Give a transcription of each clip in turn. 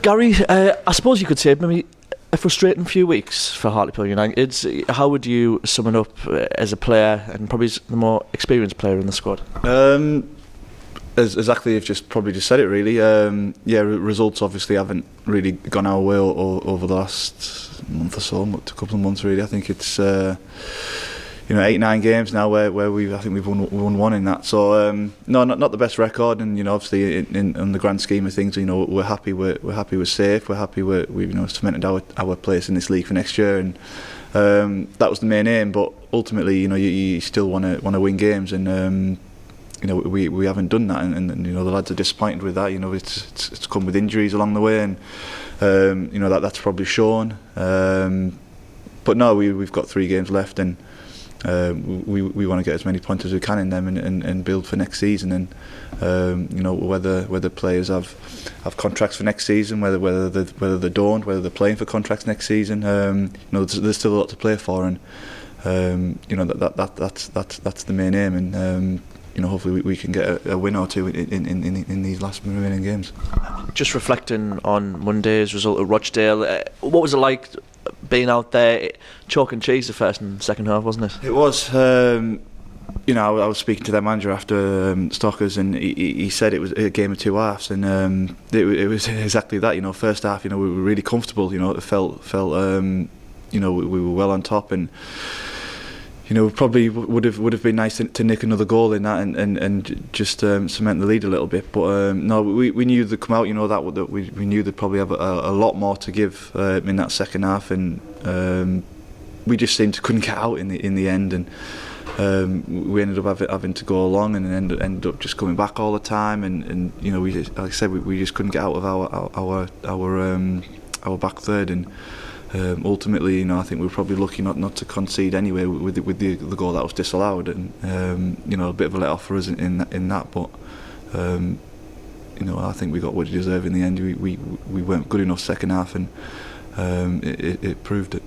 Gary, I suppose you could say maybe a frustrating few weeks for Hartlepool United. How would you sum it up as a player and probably the more experienced player in the squad? As exactly you've probably just said it really. Results obviously haven't really gone our way over the last month or so, a couple of months really. I think it's 8-9 games now where we've won one in that. So no, not the best record, and obviously in the grand scheme of things, we're happy we're safe, we're happy we've cemented our place in this league for next year, and that was the main aim. But ultimately, you still want to win games, and we haven't done that, and the lads are disappointed with that. It's come with injuries along the way, and that's probably shown. But no, we've got 3 games left, and we want to get as many points as we can in them, and build for next season. And whether players have contracts for next season, whether they don't, whether they're playing for contracts next season, there's still a lot to play for, and that's the main aim. And hopefully we can get a win or two in these last remaining games. Just reflecting on Monday's result at Rochdale, what was it like being out there, chalk and cheese the first and second half, wasn't it? It was. I was speaking to their manager after Stockers, and he said it was a game of 2 halves, and it was exactly that. First half, we were really comfortable. It felt we were well on top, and probably would have been nice to nick another goal in that, and just cement the lead a little bit. But no, we knew they'd come out. That we knew they'd probably have a lot more to give in that second half, and we just couldn't get out in the end, and we ended up having to go along, and ended up just coming back all the time, and we, like I said, we just couldn't get out of our back third, and ultimately, I think we were probably lucky not to concede anyway with the goal that was disallowed, and a bit of a let off for us in that. But I think we got what we deserved in the end. We weren't good enough second half, and it proved it.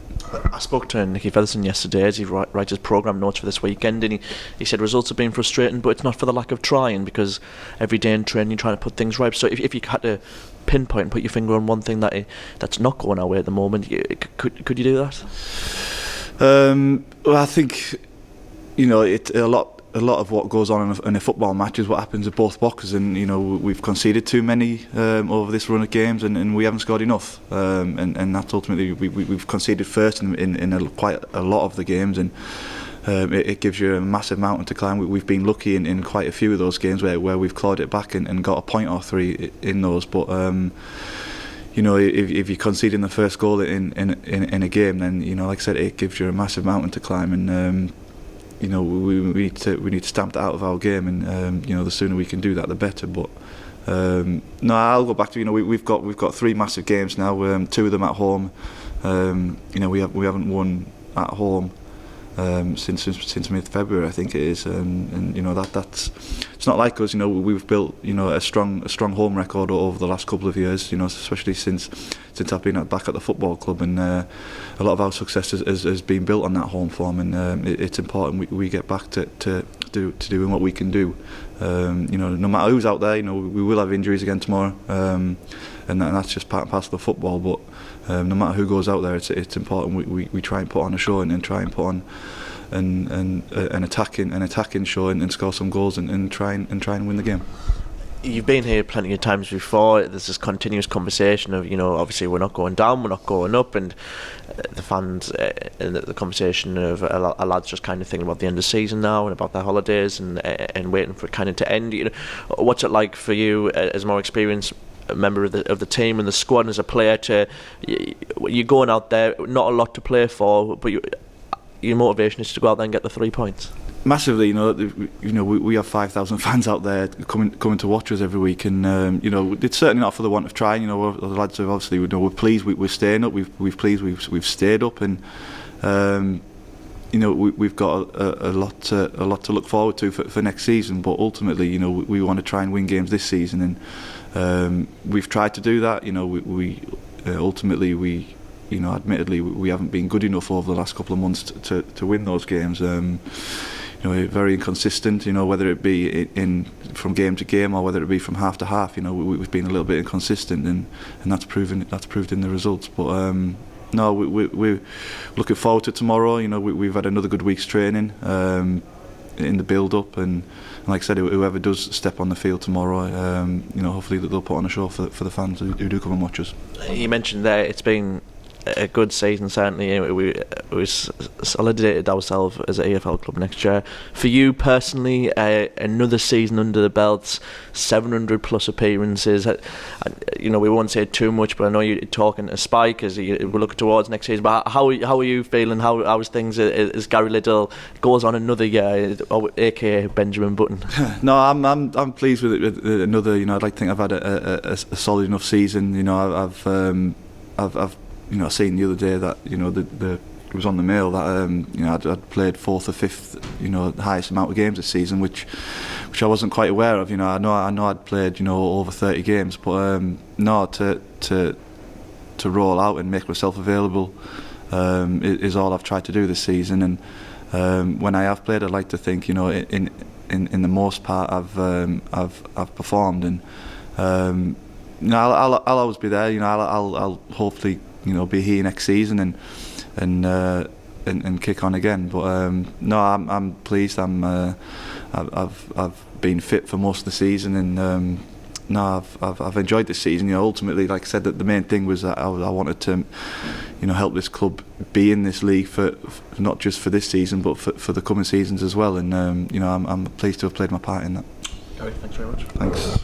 I spoke to Nicky Featherson yesterday as he writes his programme notes for this weekend, and he said results have been frustrating, but it's not for the lack of trying, because every day in training you're trying to put things right. So if you had to pinpoint and put your finger on one thing that's not going our way at the moment, could you do that? Well, I think a lot of what goes on in a football match is what happens at both boxes, and we've conceded too many over this run of games, and we haven't scored enough, and that's ultimately we've conceded first in quite a lot of the games, and it gives you a massive mountain to climb. We've been lucky in quite a few of those games where we've clawed it back and got a point or 3 in those, but if you concede in the first goal in a game, then like I said, it gives you a massive mountain to climb, and we need to stamp that out of our game, and the sooner we can do that, the better. But no, I'll go back to we've got 3 massive games now, 2 of them at home. We haven't won at home since mid-February, I think it is, and that's it's not like us. We've built a strong home record over the last couple of years. Especially since I've been back at the football club, and a lot of our success has been built on that home form, and it's important we get back to doing what we can do. No matter who's out there, we will have injuries again tomorrow, and that's just part and parcel of football. But no matter who goes out there, it's important we try and put on a show, and try and put on an attacking show, and score some goals, and try and win the game. You've been here plenty of times before. There's this continuous conversation of, obviously we're not going down, we're not going up, and the fans, and the conversation of a lads just kind of thinking about the end of the season now, and about their holidays, and waiting for it kind of to end. What's it like for you as a more experienced member of the team and the squad, and as a player, you're going out there, not a lot to play for, but your motivation is to go out there and get the 3 points? Massively. We have 5,000 fans out there coming to watch us every week, and it's certainly not for the want of trying. The lads have obviously, we're pleased we're staying up. We've stayed up, and we've got a lot to look forward to for next season. But ultimately, we want to try and win games this season, and we've tried to do that. Ultimately, admittedly, we haven't been good enough over the last couple of months to win those games. very inconsistent. Whether it be in from game to game or whether it be from half to half. We've been a little bit inconsistent, and that's proved in the results. But no, we're looking forward to tomorrow. We've had another good week's training in the build-up, and like I said, whoever does step on the field tomorrow, hopefully they'll put on a show for the fans who do come and watch us. You mentioned there it's been a good season. Certainly, we solidated ourselves as an EFL club next year. For you personally, another season under the belt, 700 plus appearances. We won't say too much, but I know you're talking to Spike as we're looking towards next season. But how are you feeling? How's things as Gary Liddle goes on another year, aka Benjamin Button? No, I'm pleased with it. With another, I'd like to think I've had a solid enough season. I've seen the other day that it was on the mail that I'd played fourth or fifth, highest amount of games this season, which I wasn't quite aware of. I know I'd played over 30 games, but no, to roll out and make myself available is all I've tried to do this season. And when I have played, I'd like to think in the most part I've performed, and I'll always be there. I'll hopefully be here next season and kick on again. But no, I'm pleased. I've been fit for most of the season, and no, I've enjoyed this season. Ultimately, like I said, that the main thing was that I wanted to help this club be in this league for not just for this season but for the coming seasons as well. And I'm pleased to have played my part in that. Gary, thanks very much. Thanks.